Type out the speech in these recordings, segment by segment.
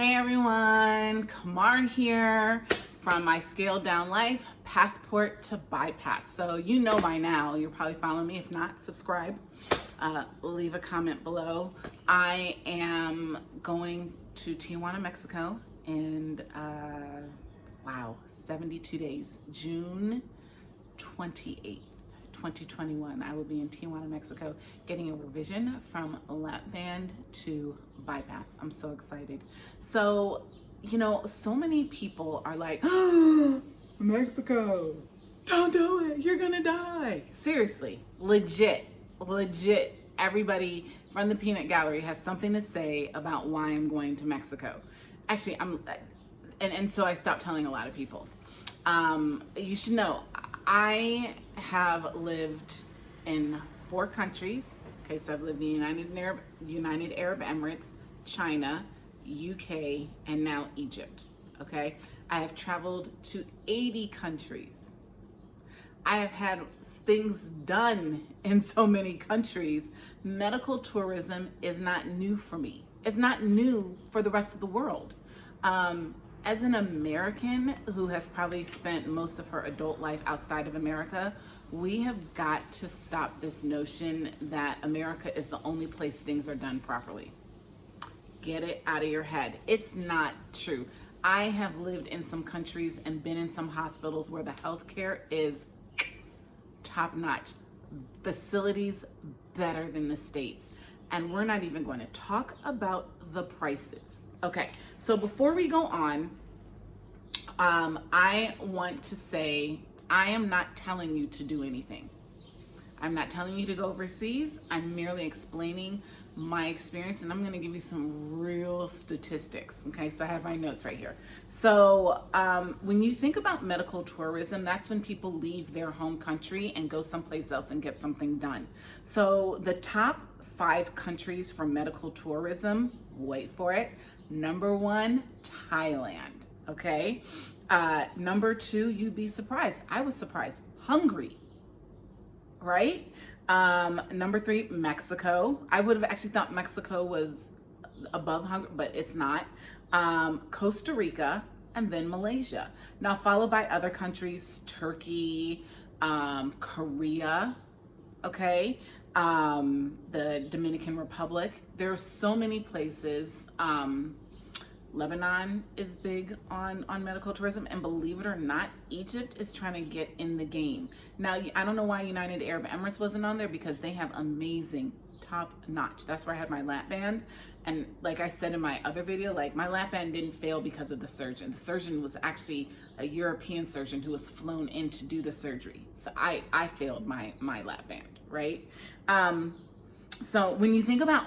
Hey everyone, Kamar here from My Scaled Down Life, Passport to Bypass. So you know by now, you're probably following me. If not, subscribe, leave a comment below. I am going to Tijuana, Mexico in, 72 days, June 28th. 2021. I will be in Tijuana, Mexico, getting a revision from lap band to bypass. I'm so excited. So, so many people are like, oh, Mexico, don't do it. You're gonna die. Seriously, legit. Everybody from the Peanut Gallery has something to say about why I'm going to Mexico. Actually, so I stopped telling a lot of people. You should know, I have lived in 4 countries. Okay, so I've lived in United Arab Emirates, China, UK, and now Egypt. Okay, I have traveled to 80 countries. I have had things done in so many countries. Medical tourism is not new for me. It's not new for the rest of the world. As an American who has probably spent most of her adult life outside of America, we have got to stop this notion that America is the only place things are done properly. Get it out of your head. It's not true. I have lived in some countries and been in some hospitals where the healthcare is top notch. Facilities better than the States. And we're not even going to talk about the prices. Okay, so before we go on, I want to say I am not telling you to do anything. I'm not telling you to go overseas. I'm merely explaining my experience, and I'm going to give you some real statistics. Okay, so I have my notes right here. So when you think about medical tourism, that's when people leave their home country and go someplace else and get something done. So the top 5 countries for medical tourism, wait for it. Number 1, Thailand, okay? Number 2, you'd be surprised. I was surprised. Hungary, right? Number 3, Mexico. I would have actually thought Mexico was above Hungary, but it's not. Costa Rica, and then Malaysia. Now followed by other countries, Turkey, Korea, okay? The Dominican Republic. There are so many places. Lebanon is big on medical tourism, and believe it or not, Egypt is trying to get in the game. Now, I don't know why United Arab Emirates wasn't on there, because they have amazing, top notch. That's where I had my lap band. And like I said in my other video, like my lap band didn't fail because of the surgeon. The surgeon was actually a European surgeon who was flown in to do the surgery. So I failed my lap band, right? So when you think about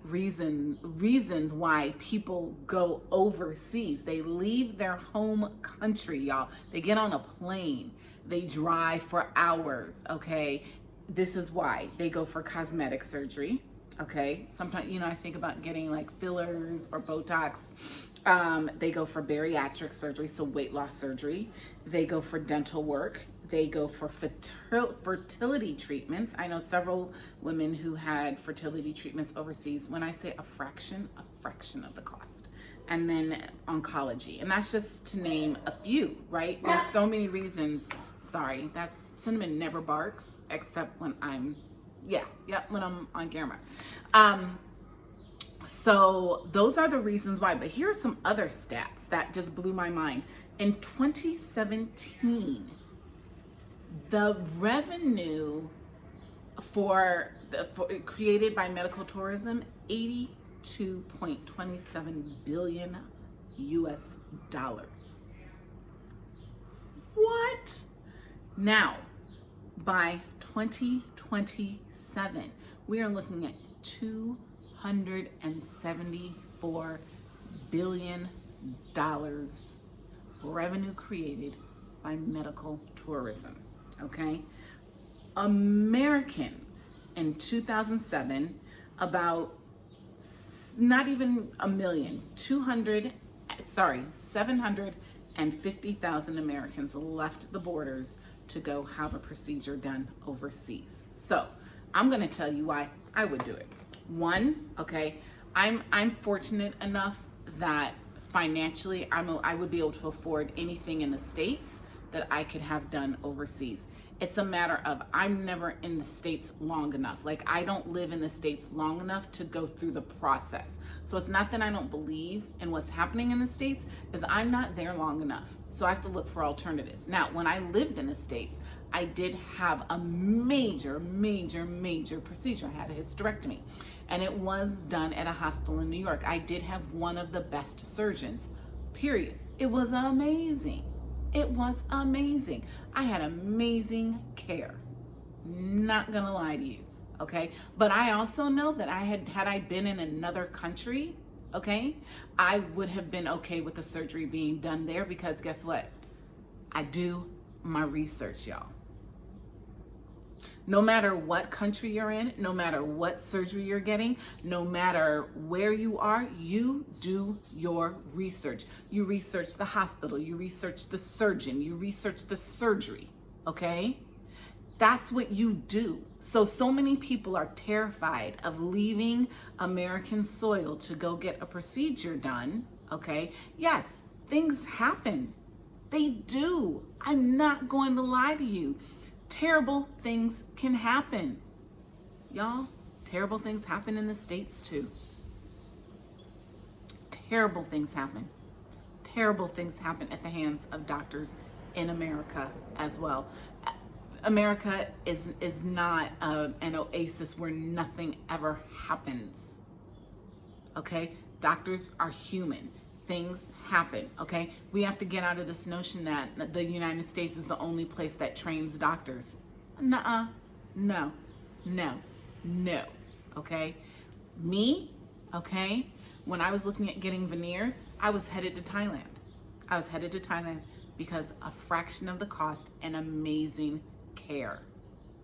reasons why people go overseas, they leave their home country, y'all. They get on a plane, they drive for hours, okay? This is why. They go for cosmetic surgery, okay? Sometimes, I think about getting like fillers or Botox. They go for bariatric surgery, so weight loss surgery. They go for dental work. They go for fertility treatments. I know several women who had fertility treatments overseas. When I say a fraction of the cost. And then oncology. And that's just to name a few, right? There's so many reasons. Sorry, that's Cinnamon never barks except when I'm, when I'm on camera. So those are the reasons why. But here are some other stats that just blew my mind. In 2017, the revenue created by medical tourism, $82.27 billion US dollars. What? Now, by 2027, we are looking at $274 billion revenue created by medical tourism. Okay, Americans in 2007, about not even a million, 750,000 Americans left the borders to go have a procedure done overseas. So I'm gonna tell you why I would do it. One, okay, I'm fortunate enough that financially, I would be able to afford anything in the States that I could have done overseas. It's a matter of I'm never in the States long enough. Like, I don't live in the States long enough to go through the process. So it's not that I don't believe in what's happening in the States, is I'm not there long enough. So I have to look for alternatives. Now, when I lived in the States, I did have a major procedure. I had a hysterectomy, and it was done at a hospital in New York. I did have one of the best surgeons, period. It was amazing. It was amazing. I had amazing care. Not gonna lie to you, okay? But I also know that had I been in another country, okay, I would have been okay with the surgery being done there, because guess what? I do my research, y'all. No matter what country you're in, no matter what surgery you're getting, no matter where you are, you do your research. You research the hospital, you research the surgeon, you research the surgery, okay? That's what you do. So many people are terrified of leaving American soil to go get a procedure done, okay? Yes, things happen. They do. I'm not going to lie to you. Terrible things can happen. Y'all, terrible things happen in the States too. Terrible things happen. Terrible things happen at the hands of doctors in America as well. America is not an oasis where nothing ever happens. Okay? Doctors are human. Things happen, okay? We have to get out of this notion that the United States is the only place that trains doctors. Nuh-uh. No, okay? Me, okay? When I was looking at getting veneers, I was headed to Thailand. I was headed to Thailand because a fraction of the cost and amazing care,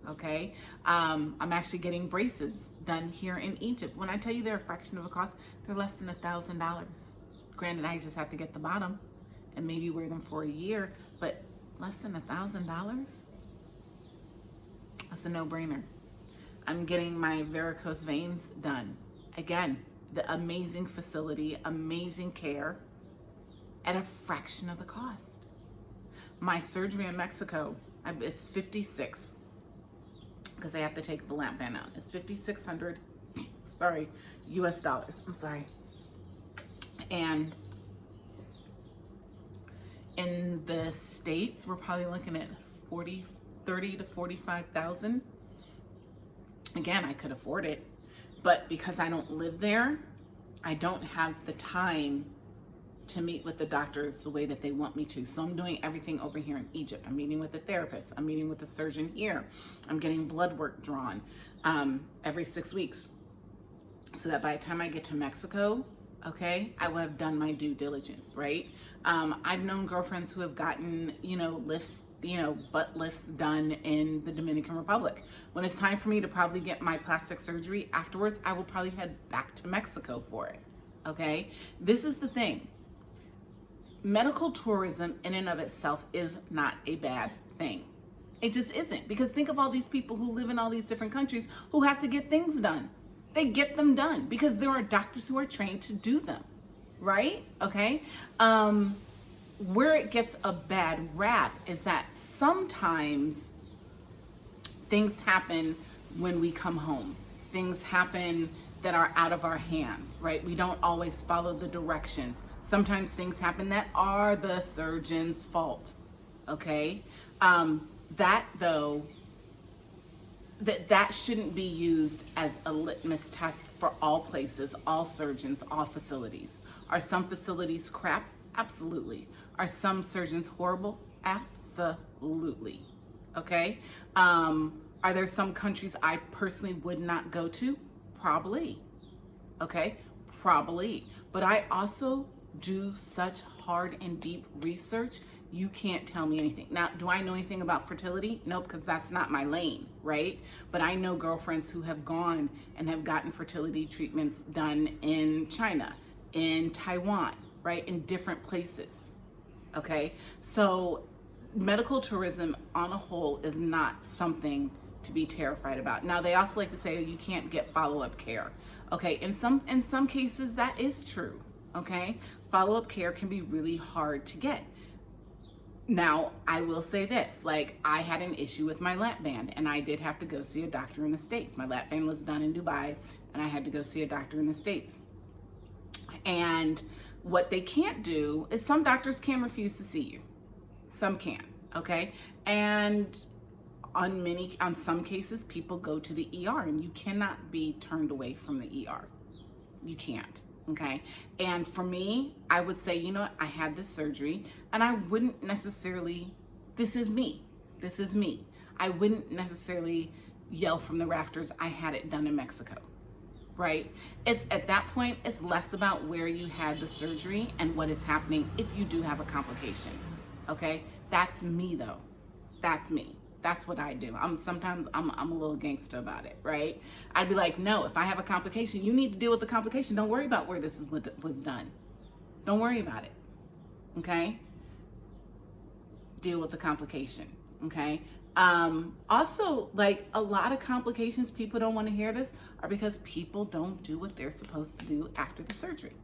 okay? I'm actually getting braces done here in Egypt. When I tell you they're a fraction of the cost, they're less than $1,000. Granted, I just have to get the bottom and maybe wear them for a year, but less than $1,000? That's a no-brainer. I'm getting my varicose veins done. Again, the amazing facility, amazing care at a fraction of the cost. My surgery in Mexico, it's $56 because I have to take the lap band out. It's $5,600, sorry, US dollars. I'm sorry. And in the States, we're probably looking at 30 to 45,000. Again, I could afford it, but because I don't live there, I don't have the time to meet with the doctors the way that they want me to. So I'm doing everything over here in Egypt. I'm meeting with the therapist. I'm meeting with the surgeon here. I'm getting blood work drawn every 6 weeks, so that by the time I get to Mexico, okay, I will have done my due diligence, right? I've known girlfriends who have gotten, lifts, butt lifts done in the Dominican Republic. When it's time for me to probably get my plastic surgery afterwards, I will probably head back to Mexico for it, okay? This is the thing. Medical tourism in and of itself is not a bad thing. It just isn't, because think of all these people who live in all these different countries who have to get things done. They get them done because there are doctors who are trained to do them, right? Okay. Where it gets a bad rap is that sometimes things happen when we come home. Things happen that are out of our hands, right? We don't always follow the directions. Sometimes things happen that are the surgeon's fault, okay? That though, that shouldn't be used as a litmus test for all places, all surgeons, all facilities. Are some facilities crap? Absolutely. Are some surgeons horrible? Absolutely. Okay? Are there some countries I personally would not go to? Probably. Okay? Probably. But I also do such hard and deep research, you can't tell me anything. Now, do I know anything about fertility? Nope, because that's not my lane, right? But I know girlfriends who have gone and have gotten fertility treatments done in China, in Taiwan, right? In different places, okay? So medical tourism on a whole is not something to be terrified about. Now, they also like to say, oh, you can't get follow-up care. Okay, in some cases that is true. okay? Follow-up care can be really hard to get. Now, I will say this, like, I had an issue with my lap band and I did have to go see a doctor in the States. My lap band was done in Dubai and I had to go see a doctor in the States. And what they can't do is some doctors can refuse to see you. Some can, okay? And on some cases, people go to the ER and you cannot be turned away from the ER. You can't. Okay. And for me, I would say, you know what? I had this surgery and I wouldn't necessarily, this is me. This is me. I wouldn't necessarily yell from the rafters, I had it done in Mexico, right? It's at that point, it's less about where you had the surgery and what is happening if you do have a complication. Okay. That's me though. That's me. That's what I do. Sometimes I'm a little gangster about it, right? I'd be like, no, if I have a complication, you need to deal with the complication. Don't worry about where this was done. Don't worry about it, okay? Deal with the complication, okay? Also, like, a lot of complications, people don't want to hear this, are because people don't do what they're supposed to do after the surgery.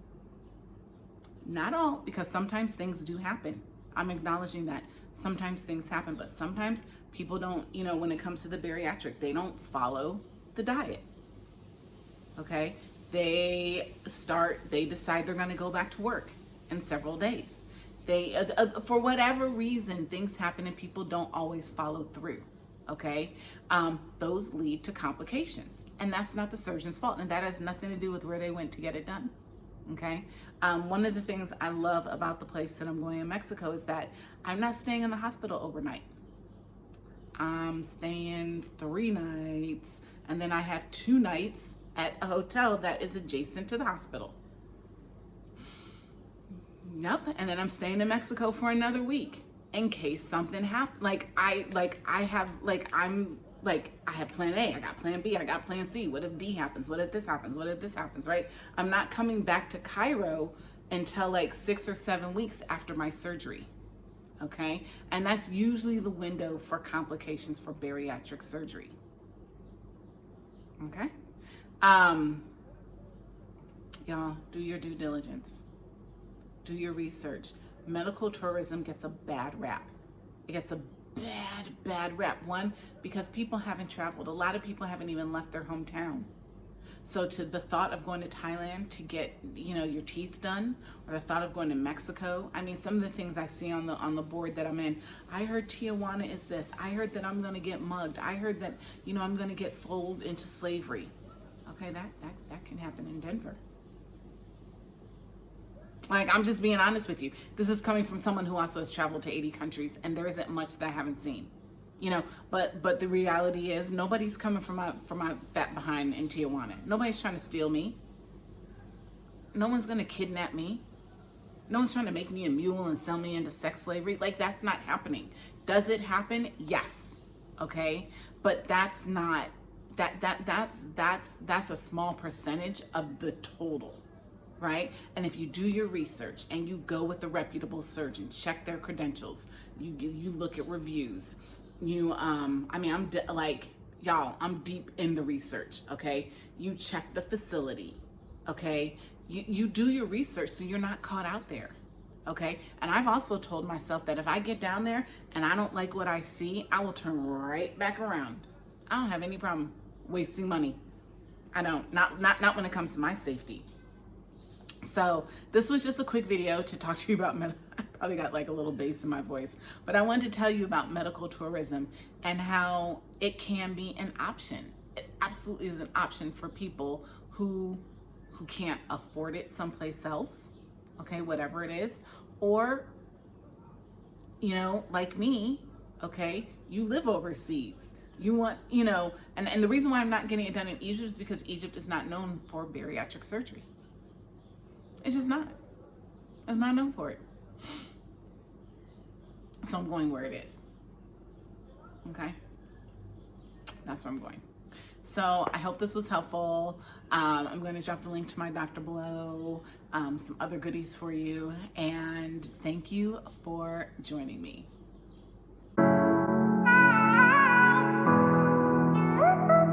Not all, because sometimes things do happen. I'm acknowledging that sometimes things happen, but sometimes people don't, you know, when it comes to the bariatric, they don't follow the diet. Okay? They decide they're going to go back to work in several days. They, for whatever reason, things happen and people don't always follow through. Okay? Those lead to complications, and that's not the surgeon's fault, and that has nothing to do with where they went to get it done. Okay. One of the things I love about the place that I'm going in Mexico is that I'm not staying in the hospital overnight. I'm staying 3 nights, and then I have 2 nights at a hotel that is adjacent to the hospital. Yep. And then I'm staying in Mexico for another week in case something happens. I have plan A, I got plan B, I got plan C. What if D happens? What if this happens? What if this happens, right? I'm not coming back to Cairo until like 6 or 7 weeks after my surgery, okay? And that's usually the window for complications for bariatric surgery, okay? Y'all, do your due diligence. Do your research. Medical tourism gets a bad rap. It gets a bad rap. One, because people haven't traveled. A lot of people haven't even left their hometown. So to the thought of going to Thailand to get, you know, your teeth done, or the thought of going to Mexico. I mean, some of the things I see on the board that I'm in, I heard Tijuana is this. I heard that I'm going to get mugged. I heard that, you know, I'm going to get sold into slavery. Okay, that can happen in Denver. Like, I'm just being honest with you. This is coming from someone who also has traveled to 80 countries, and there isn't much that I haven't seen, you know. But the reality is, nobody's coming from my fat behind in Tijuana. Nobody's trying to steal me. No one's gonna kidnap me. No one's trying to make me a mule and sell me into sex slavery. Like, that's not happening. Does it happen? Yes. Okay, but that's not that's a small percentage of the total. Right? And if you do your research and you go with a reputable surgeon, check their credentials, you look at reviews, I'm deep in the research, okay? You check the facility, okay? You do your research so you're not caught out there, okay? And I've also told myself that if I get down there and I don't like what I see, I will turn right back around. I don't have any problem wasting money. I don't, not when it comes to my safety. So this was just a quick video to talk to you about I probably got like a little bass in my voice, but I wanted to tell you about medical tourism and how it can be an option. It absolutely is an option for people who can't afford it someplace else, okay, whatever it is, or, you know, like me, okay, you live overseas. You want, you know, and the reason why I'm not getting it done in Egypt is because Egypt is not known for bariatric surgery. It's just not. It's not known for it. So I'm going where it is. Okay? That's where I'm going. So I hope this was helpful. I'm going to drop the link to my doctor below, some other goodies for you, and thank you for joining me.